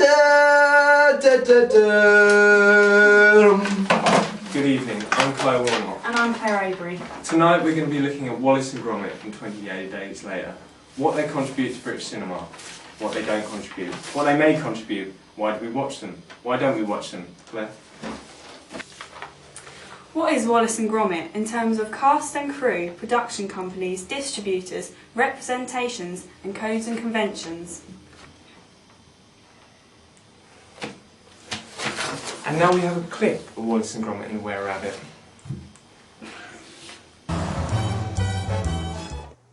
Good evening, I'm Claire Wilmot. And I'm Claire Avery. Tonight we're going to be looking at Wallace and Gromit from 28 Days Later. What they contribute to British cinema, what they don't contribute, what they may contribute, why do we watch them, why don't we watch them? Claire? What is Wallace and Gromit in terms of cast and crew, production companies, distributors, representations and codes and conventions? And now we have a clip of Wallace and Gromit and the Were-Rabbit.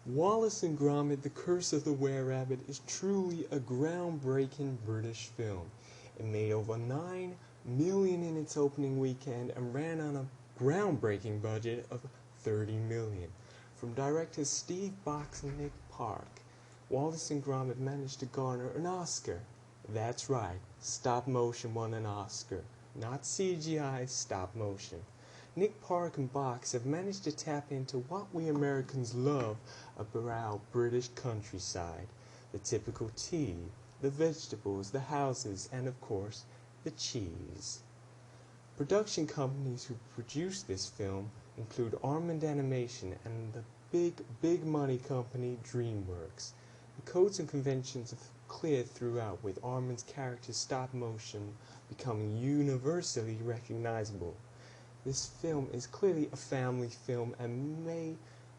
Wallace and Gromit, The Curse of the Were-Rabbit is truly a groundbreaking British film. It made over $9 million in its opening weekend and ran on a groundbreaking budget of $30 million. From directors Steve Box and Nick Park, Wallace and Gromit managed to garner an Oscar. That's right, stop motion won an Oscar. Not CGI, stop motion. Nick Park and Box have managed to tap into what we Americans love about British countryside. The typical tea, the vegetables, the houses, and of course, the cheese. Production companies who produced this film include Armand Animation and the big money company DreamWorks. The codes and conventions have clear throughout, with Armand's character stop motion becoming universally recognizable. This film is clearly a family film and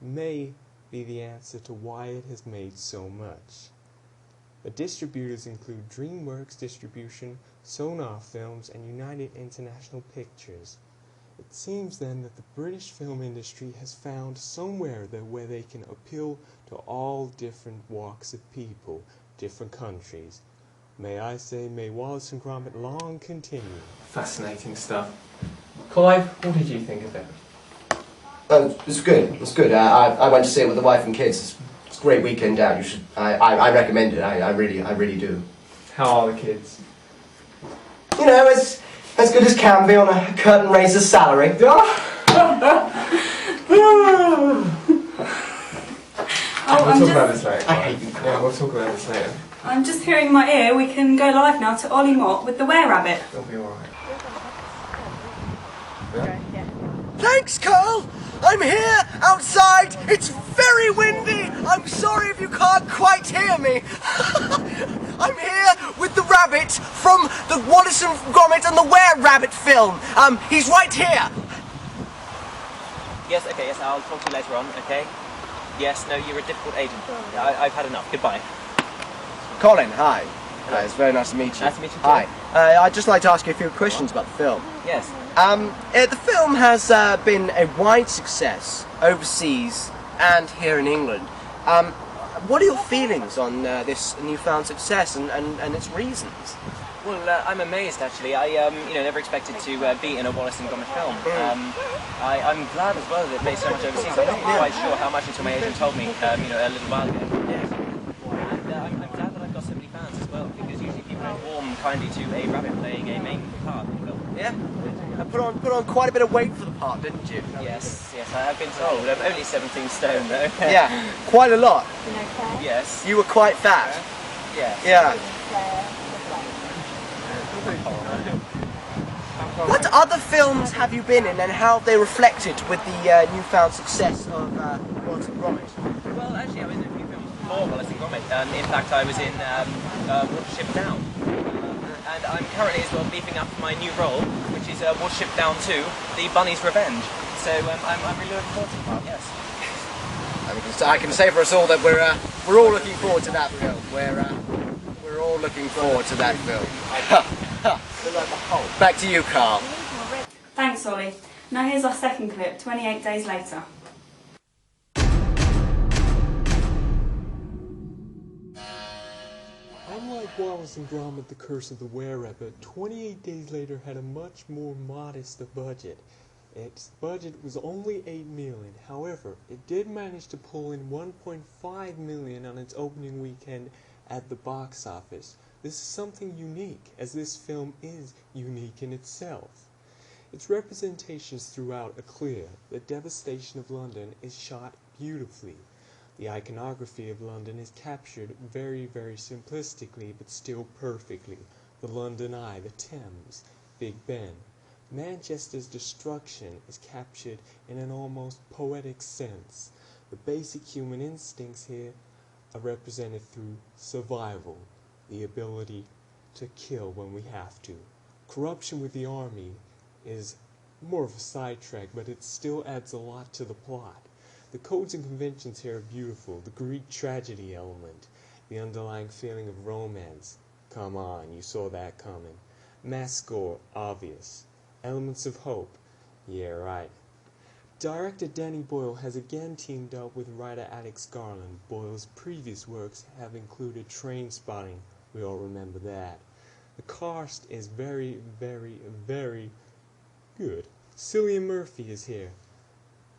may be the answer to why it has made so much. The distributors include DreamWorks Distribution, Sonar Films, and United International Pictures. It seems then that the British film industry has found somewhere where they can appeal to all different walks of people, different countries. May I say, may Wallace and Gromit long continue. Fascinating stuff. Clive, what did you think of it? It was good. It was good. I went to see it with the wife and kids. It's a great weekend out. You should. I recommend it. I really do. How are the kids? You know, as good as can be on a curtain raiser's salary. We'll talk about this later. I hate you. Yeah, we'll talk about this later. I'm just hearing in my ear we can go live now to Ollie Mott with the Were-Rabbit. It'll be alright. Thanks, Carl. I'm here outside. It's very windy. I'm sorry if you can't quite hear me. I'm here with the rabbit from the Wallace and Gromit and the Were-Rabbit film. He's right here. Yes, okay, yes, I'll talk to you later on, okay? Yes, no, you're a difficult agent. I've had enough. Goodbye. Colin, hi. Hi, it's very nice to meet you. Nice to meet you too. Hi. I'd just like to ask you a few questions about the film. Yes. The film has been a wide success overseas and here in England. What are your feelings on this newfound success and its reasons? Well, I'm amazed actually. I never expected to be in a Wallace and Gromit film. I'm glad as well that it made so much overseas. I wasn't quite sure how much until my agent told me, a little while ago. And I'm glad that I've got so many fans as well, because usually people don't warm kindly to a rabbit playing a main part in film. Yeah. Put on quite a bit of weight for the part, didn't you? Yes, I have been told. I'm only 17 stone though. Yeah, quite a lot. Yes. You were quite fat. Yes. Yeah. What other films have you been in, and how have they reflected with the newfound success of Wallace and Gromit? Well, actually, I was in a few films before Wallace and Gromit. In fact, I was in Watership Down. And I'm currently as well beefing up my new role, which is Watership Down 2, The Bunny's Revenge. So I'm really looking forward to the part, yes. I can say for us all that we're all looking forward to that film. We're all looking forward to that film. Back to you, Carl. Thanks, Ollie. Now here's our second clip, 28 Days Later. Unlike Wallace and Gromit, The Curse of the Were-Rabbit, 28 Days Later had a much more modest budget. Its budget was only $8 million. However, it did manage to pull in $1.5 million on its opening weekend at the box office. This is something unique, as this film is unique in itself. Its representations throughout are clear. The devastation of London is shot beautifully. The iconography of London is captured very, very simplistically, but still perfectly. the London Eye, the Thames, Big Ben. Manchester's destruction is captured in an almost poetic sense. The basic human instincts here are represented through survival, the ability to kill when we have to. Corruption with the army is more of a sidetrack, but it still adds a lot to the plot. The codes and conventions here are beautiful. The Greek tragedy element, the underlying feeling of romance. Come on, you saw that coming. Mass score, obvious. Elements of hope. Yeah, right. Director Danny Boyle has again teamed up with writer Alex Garland. Boyle's previous works have included Trainspotting. We all remember that. The cast is very, very, very good. Cillian Murphy is here,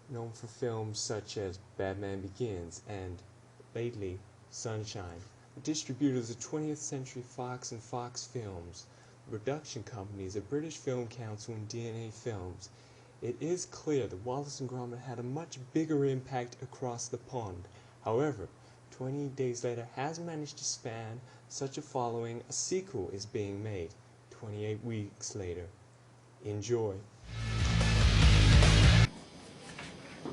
known for films such as Batman Begins and, lately, Sunshine. The distributors are 20th Century Fox and Fox Films. The production companies are British Film Council and DNA Films. It is clear that Wallace and Gromit had a much bigger impact across the pond. However, 28 Days Later has managed to span such a following. A sequel is being made 28 weeks later. Enjoy.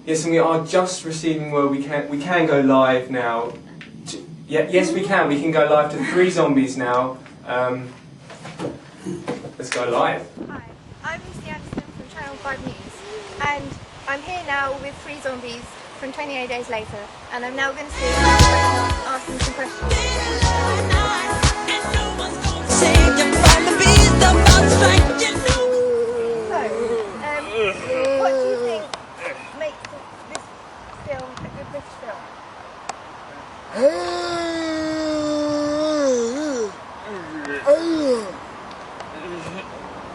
Yes, and we are just receiving word we can go live now. Yes, we can. We can go live to 3 zombies now. Let's go live. Hi, I'm Lucy Anderson from Channel 5 News, and I'm here now with 3 zombies from 28 Days Later, and I'm now going to ask them some questions. So, what do you think makes this film a good British film?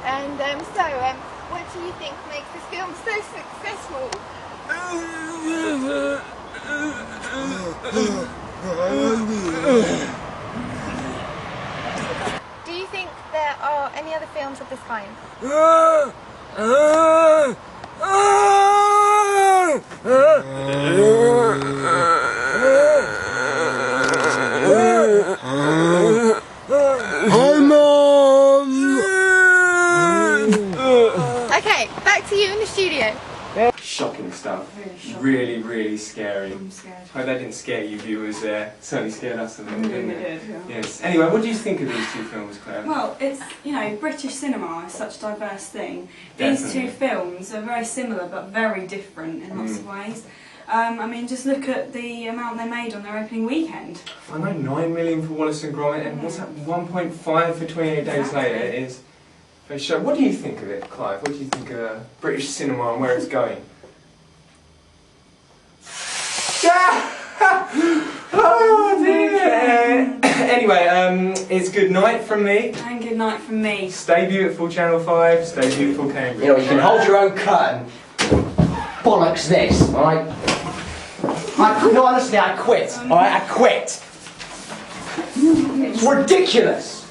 And what do you think makes this film so successful? Do you think there are any other films of this kind? Okay, back to you in the studio. Shocking stuff. Really Really, really scary. I'm scared. Hope that didn't scare you viewers there. Certainly scared us a little, didn't Really it? did, yeah. Yes. Anyway, what do you think of these 2 films, Claire? Well, it's, British cinema is such a diverse thing. These Definitely. 2 films are very similar but very different in lots of ways. I mean, just look at the amount they made on their opening weekend. I know 9 million for Wallace and Gromit, and what's that? 1.5 for 28 Days Exactly. Later. It is very sure. What do you think of it, Clive? What do you think of British cinema and where it's going? Oh dear. Anyway, it's good night from me. And good night from me. Stay beautiful, Channel 5. Stay beautiful, Cambridge. You know, you can hold your own curtain. Bollocks this, alright? No, honestly, I quit, alright? I quit. It's ridiculous.